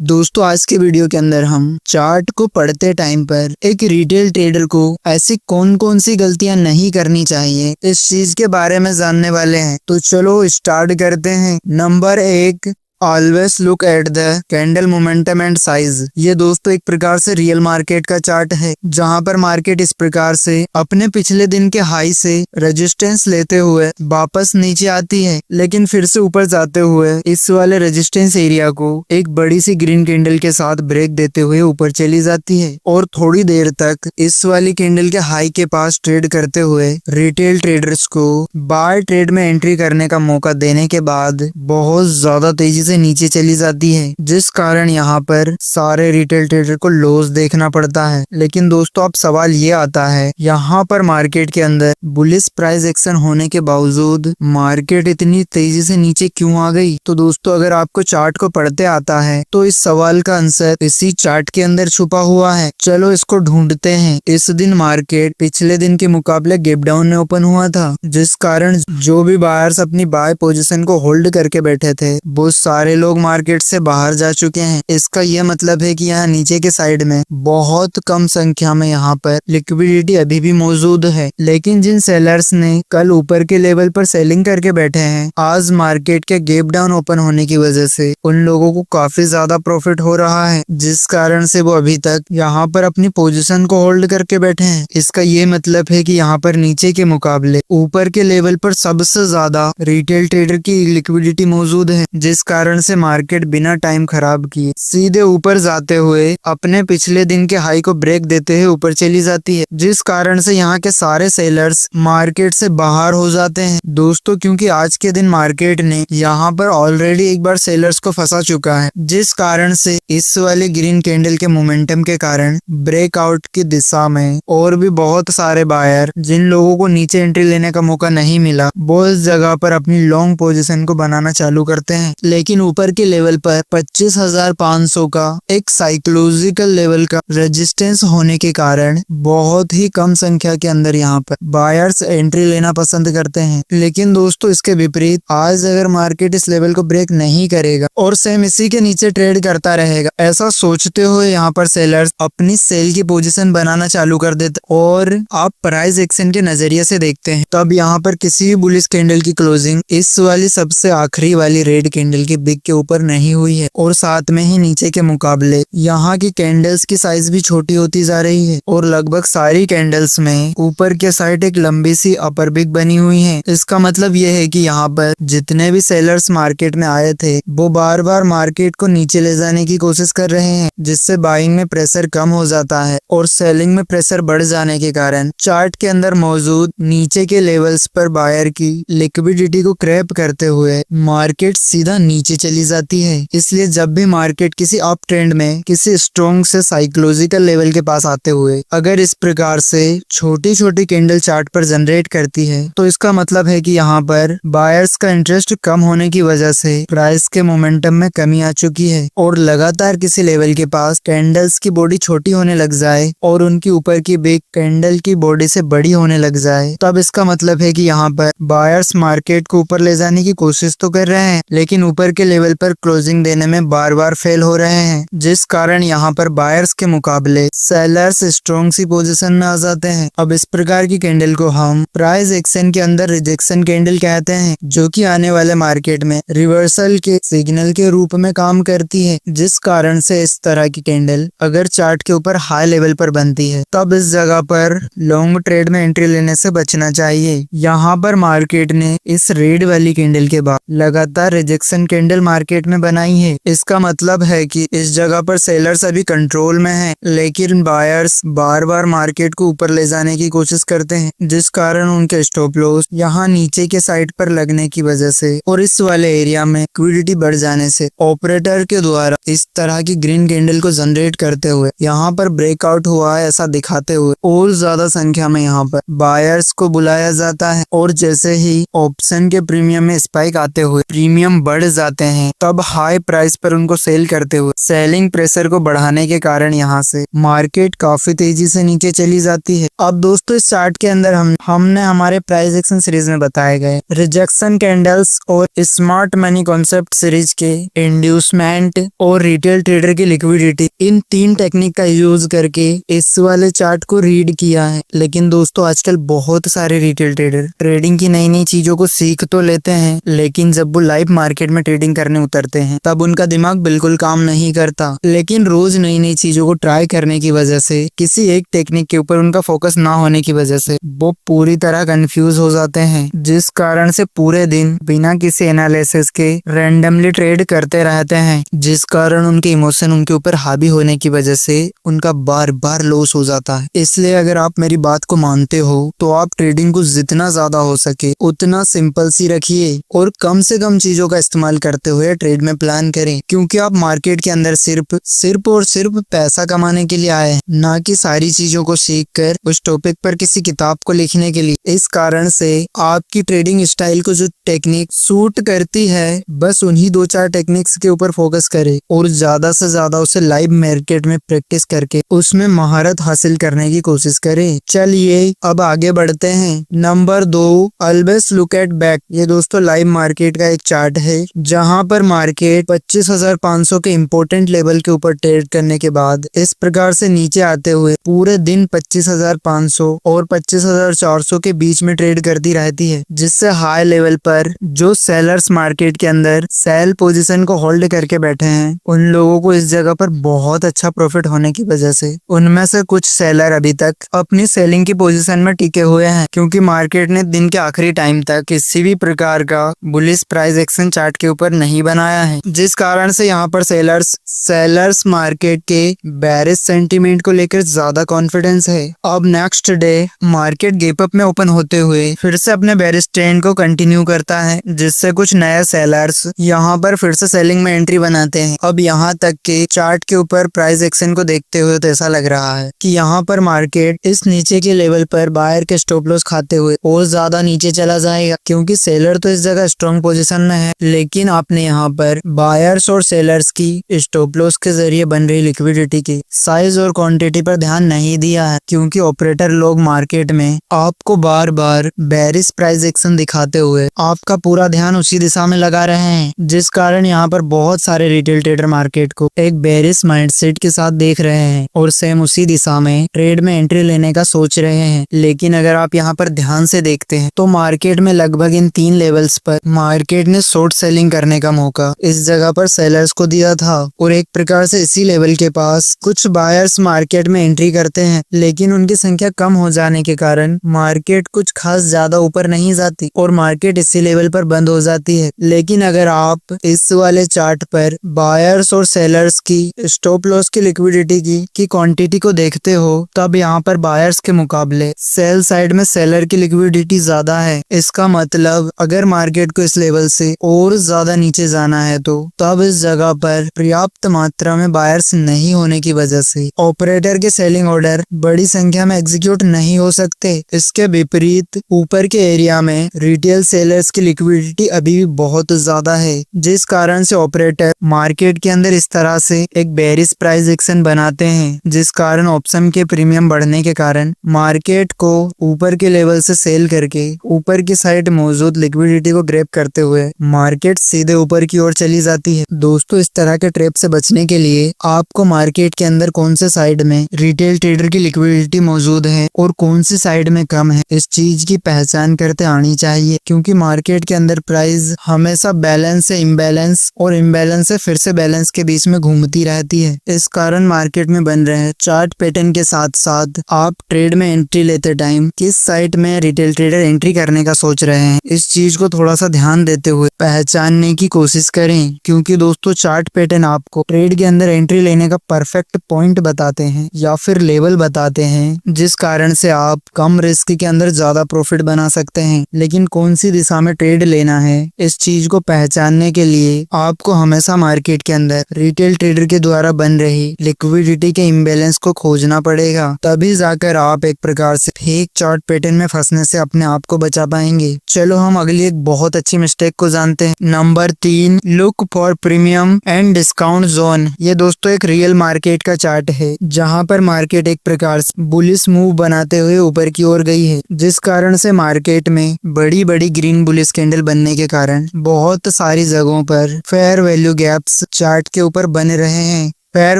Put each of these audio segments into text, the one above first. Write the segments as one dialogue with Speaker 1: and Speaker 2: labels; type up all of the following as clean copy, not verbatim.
Speaker 1: दोस्तों आज के वीडियो के अंदर हम चार्ट को पढ़ते टाइम पर एक रिटेल ट्रेडर को ऐसी कौन कौन सी गलतियां नहीं करनी चाहिए इस चीज के बारे में जानने वाले हैं। तो चलो स्टार्ट करते हैं। Number 1, always look at the candle momentum and size. ये दोस्तों एक प्रकार से रियल मार्केट का चार्ट है, जहां पर मार्केट इस प्रकार से अपने पिछले दिन के हाई से रेजिस्टेंस लेते हुए वापस नीचे आती है, लेकिन फिर से ऊपर जाते हुए इस वाले रेजिस्टेंस एरिया को एक बड़ी सी ग्रीन कैंडल के साथ ब्रेक देते हुए ऊपर चली जाती है और थोड़ी देर तक इस वाली कैंडल के हाई के पास ट्रेड करते हुए रिटेल ट्रेडर्स को बाय ट्रेड में एंट्री करने का मौका देने के बाद बहुत ज्यादा तेजी से नीचे चली जाती है, जिस कारण यहाँ पर सारे रिटेल ट्रेडर को लॉस देखना पड़ता है। लेकिन दोस्तों अब सवाल ये आता है, यहाँ पर मार्केट के अंदर बुलिश प्राइस एक्शन होने के बावजूद मार्केट इतनी तेजी से नीचे क्यों आ गई? तो दोस्तों अगर आपको चार्ट को पढ़ते आता है तो इस सवाल का आंसर इसी चार्ट के अंदर छुपा हुआ है। चलो इसको ढूंढते हैं। इस दिन मार्केट पिछले दिन के मुकाबले गैप डाउन में ओपन हुआ था, जिस कारण जो भी बायर्स अपनी बाय पोजीशन को होल्ड करके बैठे थे वो सारे लोग मार्केट से बाहर जा चुके हैं। इसका यह मतलब है कि यहाँ नीचे के साइड में बहुत कम संख्या में यहाँ पर लिक्विडिटी अभी भी मौजूद है। लेकिन जिन सेलर्स ने कल ऊपर के लेवल पर सेलिंग करके बैठे हैं, आज मार्केट के गैप डाउन ओपन होने की वजह से उन लोगों को काफी ज्यादा प्रॉफिट हो रहा है, जिस कारण से वो अभी तक यहाँ पर अपनी पोजीशन को होल्ड करके बैठे हैं। इसका ये मतलब है कि यहाँ पर नीचे के मुकाबले ऊपर के लेवल पर सबसे ज्यादा रिटेल ट्रेडर की लिक्विडिटी मौजूद है, जिस कारण से मार्केट बिना टाइम खराब किए सीधे ऊपर जाते हुए अपने पिछले दिन के हाई को ब्रेक देते हुए ऊपर चली जाती है, जिस कारण से यहाँ के सारे सेलर्स मार्केट से बाहर हो जाते हैं। दोस्तों क्योंकि आज के दिन मार्केट ने यहाँ पर ऑलरेडी एक बार सेलर्स को फंसा चुका है, जिस कारण से इस वाले ग्रीन कैंडल के मोमेंटम के कारण ब्रेकआउट की दिशा में और भी बहुत सारे बायर जिन लोगों को नीचे एंट्री लेने का मौका नहीं मिला वो इस जगह पर अपनी लॉन्ग पोजीशन को बनाना चालू करते हैं। लेकिन ऊपर के लेवल पर 25,500 का एक साइकोलॉजिकल लेवल का रेजिस्टेंस होने के कारण बहुत ही कम संख्या के अंदर यहाँ पर बायर्स एंट्री लेना पसंद करते हैं। लेकिन दोस्तों इसके विपरीत आज अगर मार्केट इस लेवल को ब्रेक नहीं करेगा और सेम इसी के नीचे ट्रेड करता रहेगा, ऐसा सोचते हुए यहाँ पर सेलर्स अपनी सेल की पोजीशन बनाना चालू कर देते और आप प्राइस एक्शन के नजरिए से देखते हैं तब यहाँ पर किसी भी बुलिश कैंडल की क्लोजिंग इस वाली सबसे आखिरी वाली रेड कैंडल की बिग के ऊपर नहीं हुई है और साथ में ही नीचे के मुकाबले यहाँ की कैंडल्स की साइज भी छोटी होती जा रही है और लगभग सारी कैंडल्स में ऊपर के साइड एक लंबी सी अपर बिग बनी हुई है। इसका मतलब यह है कि यहाँ पर जितने भी सेलर्स मार्केट में आए थे वो बार बार मार्केट को नीचे ले जाने की कोशिश कर रहे हैं, जिससे बाइंग में प्रेशर कम हो जाता है और सेलिंग में प्रेशर बढ़ जाने के कारण चार्ट के अंदर मौजूद नीचे के लेवल्स पर बायर की लिक्विडिटी को क्रैप करते हुए मार्केट सीधा नीचे चली जाती है। इसलिए जब भी मार्केट किसी अप ट्रेंड में किसी स्ट्रॉन्ग से साइकोलॉजिकल लेवल के पास आते हुए अगर इस प्रकार से छोटी छोटी कैंडल चार्ट पर जनरेट करती है तो इसका मतलब है कि यहाँ पर बायर्स का इंटरेस्ट कम होने की वजह से प्राइस के मोमेंटम में कमी आ चुकी है और लगातार किसी लेवल के पास कैंडल्स की बॉडी छोटी होने लग जाए और उनकी ऊपर की बिग कैंडल की बॉडी से बड़ी होने लग जाए, तब इसका मतलब है कि यहाँ पर बायर्स मार्केट को ऊपर ले जाने की कोशिश तो कर रहे हैं लेकिन ऊपर के लेवल पर क्लोजिंग देने में बार बार फेल हो रहे हैं, जिस कारण यहाँ पर बायर्स के मुकाबले सेलर्स स्ट्रॉन्ग सी पोजीशन में आ जाते हैं। अब इस प्रकार की कैंडल को हम प्राइस एक्शन के अंदर रिजेक्शन कैंडल कहते हैं, जो कि आने वाले मार्केट में रिवर्सल के सिग्नल के रूप में काम करती है, जिस कारण से इस तरह की कैंडल अगर चार्ट के ऊपर हाई लेवल पर बनती है तब इस जगह पर लॉन्ग ट्रेड में एंट्री लेने से बचना चाहिए। यहाँ पर मार्केट ने इस रेड वाली कैंडल के बाद लगातार रिजेक्शन कैंडल मार्केट में बनाई है। इसका मतलब है कि इस जगह पर सेलर्स अभी कंट्रोल में हैं, लेकिन बायर्स बार बार मार्केट को ऊपर ले जाने की कोशिश करते हैं, जिस कारण उनके स्टॉप लॉस यहाँ नीचे के साइड पर लगने की वजह से और इस वाले एरिया में लिक्विडिटी बढ़ जाने से ऑपरेटर के द्वारा इस तरह की ग्रीन कैंडल को जनरेट करते हुए यहाँ पर ब्रेकआउट हुआ है ऐसा दिखाते हुए और ज्यादा संख्या में यहाँ पर बायर्स को बुलाया जाता है और जैसे ही ऑप्शन के प्रीमियम में स्पाइक आते हुए प्रीमियम बढ़ जाते लेते हैं, तब हाई प्राइस पर उनको सेल करते हुए सेलिंग प्रेशर को बढ़ाने के कारण यहाँ से मार्केट काफी तेजी से नीचे चली जाती है। अब दोस्तों इस चार्ट के अंदर हमने हमारे प्राइस एक्शन सीरीज में बताए गए रिजेक्शन कैंडल्स और स्मार्ट मनी कॉन्सेप्ट सीरीज के इंड्यूसमेंट और रिटेल ट्रेडर की लिक्विडिटी, इन 3 टेक्निक का यूज करके इस वाले चार्ट को रीड किया है। लेकिन दोस्तों आजकल बहुत सारे रिटेल ट्रेडर ट्रेडिंग की नई नई चीजों को सीख तो लेते हैं, लेकिन जब वो लाइव मार्केट में ट्रेडिंग करने उतरते हैं तब उनका दिमाग बिल्कुल काम नहीं करता। लेकिन रोज नई नई चीजों को ट्राई करने की वजह से, किसी एक टेक्निक के ऊपर उनका फोकस ना होने की वजह से वो पूरी तरह कंफ्यूज हो जाते हैं, जिस कारण से पूरे दिन बिना किसी एनालिसिस के रैंडमली ट्रेड करते रहते हैं, जिस कारण उनके इमोशन उनके ऊपर हावी होने की वजह से उनका बार बार लॉस हो जाता है। इसलिए अगर आप मेरी बात को मानते हो तो आप ट्रेडिंग को जितना ज्यादा हो सके उतना सिंपल सी रखिए और कम से कम चीजों का इस्तेमाल करते हुए ट्रेड में प्लान करें, क्योंकि आप मार्केट के अंदर सिर्फ और सिर्फ पैसा कमाने के लिए आए हैं, ना कि सारी चीजों को सीख कर उस टॉपिक पर किसी किताब को लिखने के लिए। इस कारण से आपकी ट्रेडिंग स्टाइल को जो टेक्निक सूट करती है, बस उन्हीं 2-4 टेक्निक्स के ऊपर फोकस करें और ज्यादा से ज्यादा उसे लाइव मार्केट में प्रैक्टिस करके उसमें महारत हासिल करने की कोशिश करें। चलिए अब आगे बढ़ते हैं। Number 2, always look at back. ये दोस्तों लाइव मार्केट का एक चार्ट है जहां पर मार्केट 25,500 के इम्पोर्टेंट लेवल के ऊपर ट्रेड करने के बाद इस प्रकार से नीचे आते हुए पूरे दिन 25,500 और 25,400 के बीच में ट्रेड करती रहती है, जिससे हाई लेवल पर जो सेलर्स मार्केट के अंदर सेल पोजीशन को होल्ड करके बैठे हैं उन लोगों को इस जगह पर बहुत अच्छा प्रॉफिट होने की वजह से उनमें से कुछ सेलर अभी तक अपनी सेलिंग की पोजीशन में टिके हुए हैं, क्योंकि मार्केट ने दिन के आखिरी टाइम तक किसी भी प्रकार का बुलिश प्राइस एक्शन चार्ट के ऊपर नहीं बनाया है, जिस कारण से यहाँ पर सेलर्स मार्केट के बेरिश सेंटीमेंट को लेकर ज्यादा कॉन्फिडेंस है। अब next day market gap up में ओपन होते हुए फिर से अपने बेरिश ट्रेंड को कंटिन्यू करता है, जिससे कुछ नए सेलर्स यहाँ पर फिर से सेलिंग में एंट्री बनाते हैं। अब यहाँ तक के चार्ट के ऊपर प्राइस एक्शन को देखते हुए तो ऐसा लग रहा है कि यहाँ पर मार्केट इस नीचे के लेवल पर बायर के स्टॉप लॉस खाते हुए और ज्यादा नीचे चला जाएगा, क्योंकि सेलर तो इस जगह स्ट्रॉन्ग पोजीशन में है, लेकिन आपने यहाँ पर बायर्स और सेलर्स की स्टॉप लॉस के जरिए बन रही लिक्विडिटी की साइज और क्वांटिटी पर ध्यान नहीं दिया है, क्योंकि ऑपरेटर लोग मार्केट में आपको बार बार बेरिश प्राइस एक्शन दिखाते हुए आपका पूरा ध्यान उसी दिशा में लगा रहे हैं, जिस कारण यहाँ पर बहुत सारे रिटेल ट्रेडर मार्केट को एक बेरिश माइंडसेट के साथ देख रहे हैं और सेम उसी दिशा में ट्रेड में एंट्री लेने का सोच रहे हैं। लेकिन अगर आप यहाँ पर ध्यान से देखते हैं तो मार्केट में लगभग इन 3 लेवल्स पर मार्केट ने शॉर्ट सेलिंग करने का मौका इस जगह पर सेलर्स को दिया था, और एक प्रकार से इसी लेवल के पास कुछ बायर्स मार्केट में एंट्री करते हैं, लेकिन उनकी संख्या कम हो जाने के कारण मार्केट कुछ खास ज्यादा ऊपर नहीं जाती और मार्केट इसी लेवल पर बंद हो जाती है। लेकिन अगर आप इस वाले चार्ट पर बायर्स और सेलर्स की स्टॉप लॉस की लिक्विडिटी की क्वांटिटी को देखते हो, तब यहाँ पर बायर्स के मुकाबले सेल साइड में सेलर की लिक्विडिटी ज्यादा है। इसका मतलब अगर मार्केट को इस लेवल से और ज्यादा नीचे जाना है तो तब इस जगह पर पर्याप्त मात्रा में बायर्स नहीं होने की वजह से ऑपरेटर के सेलिंग ऑर्डर बड़ी संख्या में एग्जीक्यूट नहीं हो सकते। इसके विपरीत ऊपर के एरिया में रिटेल सेलर्स की लिक्विडिटी अभी भी बहुत ज्यादा है, जिस कारण से ऑपरेटर मार्केट के अंदर इस तरह से एक बेरिश प्राइस एक्शन बनाते हैं, जिस कारण ऑप्शन के प्रीमियम बढ़ने के कारण मार्केट को ऊपर के लेवल से सेल करके ऊपर की साइड मौजूद लिक्विडिटी को ग्रैब करते हुए मार्केट सीधे ऊपर की ओर चली जाती है। दोस्तों इस तरह के ट्रैप से बचने के लिए आपको मार्केट के अंदर कौन से साइड में रिटेल ट्रेडर की लिक्विडिटी मौजूद है और कौन सी साइड में कम है, इस चीज की पहचान करते आनी चाहिए, क्योंकि मार्केट के अंदर प्राइस हमेशा बैलेंस से इम्बैलेंस और इम्बैलेंस से फिर से बैलेंस के बीच में घूमती रहती है। इस कारण मार्केट में बन रहे चार्ट पैटर्न के साथ साथ आप ट्रेड में एंट्री लेते टाइम किस साइड में रिटेल ट्रेडर एंट्री करने का सोच रहे हैं, इस चीज को थोड़ा सा ध्यान देते हुए पहचानने की कोशिश करें, क्योंकि दोस्तों चार्ट पैटर्न आपको ट्रेड के अंदर एंट्री लेने का परफेक्ट पॉइंट बताते हैं या फिर लेवल बताते हैं, जिस कारण से आप कम रिस्क के अंदर ज्यादा प्रॉफिट बना सकते हैं। लेकिन कौन सी दिशा में ट्रेड लेना है, इस चीज को पहचानने के लिए आपको हमेशा मार्केट के अंदर रिटेल ट्रेडर के द्वारा बन रही लिक्विडिटी के इम्बैलेंस को खोजना पड़ेगा, तभी जाकर आप एक प्रकार से फेक चार्ट पैटर्न में फंसने से अपने आप को बचा पाएंगे। चलो हम अगली एक बहुत अच्छी मिस्टेक को जानते हैं। Number number 3, look for premium and discount zone. ये दोस्तों एक रियल मार्केट का चार्ट है जहां पर मार्केट एक प्रकार से बुलिश मूव बनाते हुए ऊपर की ओर गई है, जिस कारण से मार्केट में बड़ी बड़ी ग्रीन बुलिश कैंडल बनने के कारण बहुत सारी जगहों पर फेयर वैल्यू गैप्स चार्ट के ऊपर बन रहे हैं। फेयर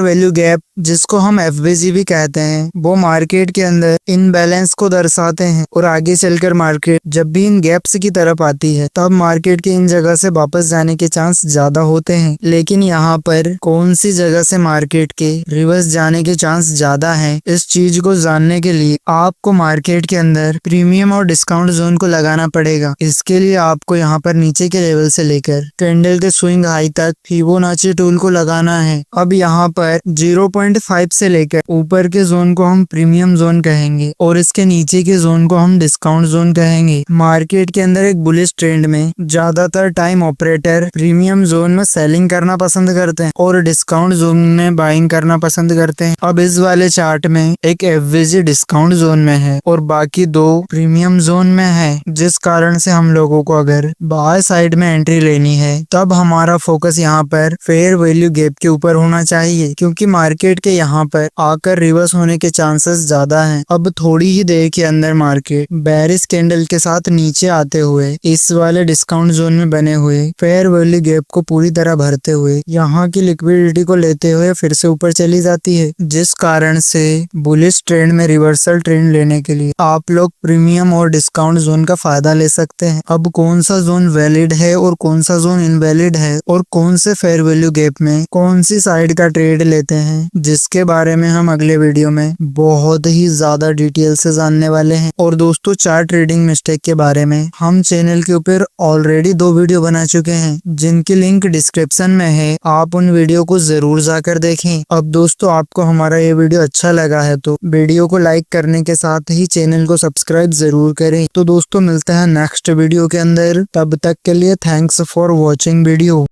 Speaker 1: वैल्यू गैप, जिसको हम एफवीजी भी कहते हैं, वो मार्केट के अंदर इनबैलेंस को दर्शाते हैं और आगे चलकर मार्केट जब भी इन गैप्स की तरफ आती है तब मार्केट के इन जगह से वापस जाने के चांस ज्यादा होते हैं। लेकिन यहाँ पर कौन सी जगह से मार्केट के रिवर्स जाने के चांस ज्यादा हैं, इस चीज को जानने के लिए आपको मार्केट के अंदर प्रीमियम और डिस्काउंट जोन को लगाना पड़ेगा। इसके लिए आपको यहाँ पर नीचे के लेवल से लेकर कैंडल के स्विंग हाई तक फिबोनाची टूल को लगाना है। अब यहाँ पर 0.5 से लेकर ऊपर के जोन को हम प्रीमियम जोन कहेंगे और इसके नीचे के जोन को हम डिस्काउंट जोन कहेंगे। मार्केट के अंदर एक बुलिश ट्रेंड में ज्यादातर टाइम ऑपरेटर प्रीमियम जोन में सेलिंग करना पसंद करते हैं और डिस्काउंट जोन में बाइंग करना पसंद करते हैं। अब इस वाले चार्ट में एक एफवीजी डिस्काउंट जोन में है और बाकी 2 प्रीमियम जोन में है, जिस कारण से हम लोगों को अगर बाय साइड में एंट्री लेनी है तब हमारा फोकस यहाँ पर फेयर वैल्यू गैप के ऊपर होना चाहिए, क्योंकि मार्केट के यहाँ पर आकर रिवर्स होने के चांसेस ज्यादा हैं। अब थोड़ी ही देर के अंदर मार्केट बेरिश कैंडल के साथ नीचे आते हुए इस वाले डिस्काउंट जोन में बने हुए फेयर वैल्यू गैप को पूरी तरह भरते हुए यहाँ की लिक्विडिटी को लेते हुए फिर से ऊपर चली जाती है, जिस कारण से बुलिश ट्रेंड में रिवर्सल ट्रेंड लेने के लिए आप लोग प्रीमियम और डिस्काउंट जोन का फायदा ले सकते हैं। अब कौन सा जोन वैलिड है और कौन सा जोन इनवैलिड है और कौन से फेयर वैल्यू गैप में कौन सी साइड का ट्रेड लेते हैं, जिसके बारे में हम अगले वीडियो में बहुत ही ज्यादा डिटेल से जानने वाले हैं। और दोस्तों, चार्ट ट्रेडिंग मिस्टेक के बारे में हम चैनल के ऊपर ऑलरेडी 2 वीडियो बना चुके हैं, जिनकी लिंक डिस्क्रिप्शन में है, आप उन वीडियो को जरूर जाकर देखें। अब दोस्तों, आपको हमारा ये वीडियो अच्छा लगा है तो वीडियो को लाइक करने के साथ ही चैनल को सब्सक्राइब जरूर करें। तो दोस्तों, मिलते हैं नेक्स्ट वीडियो के अंदर, तब तक के लिए थैंक्स फॉर वॉचिंग वीडियो।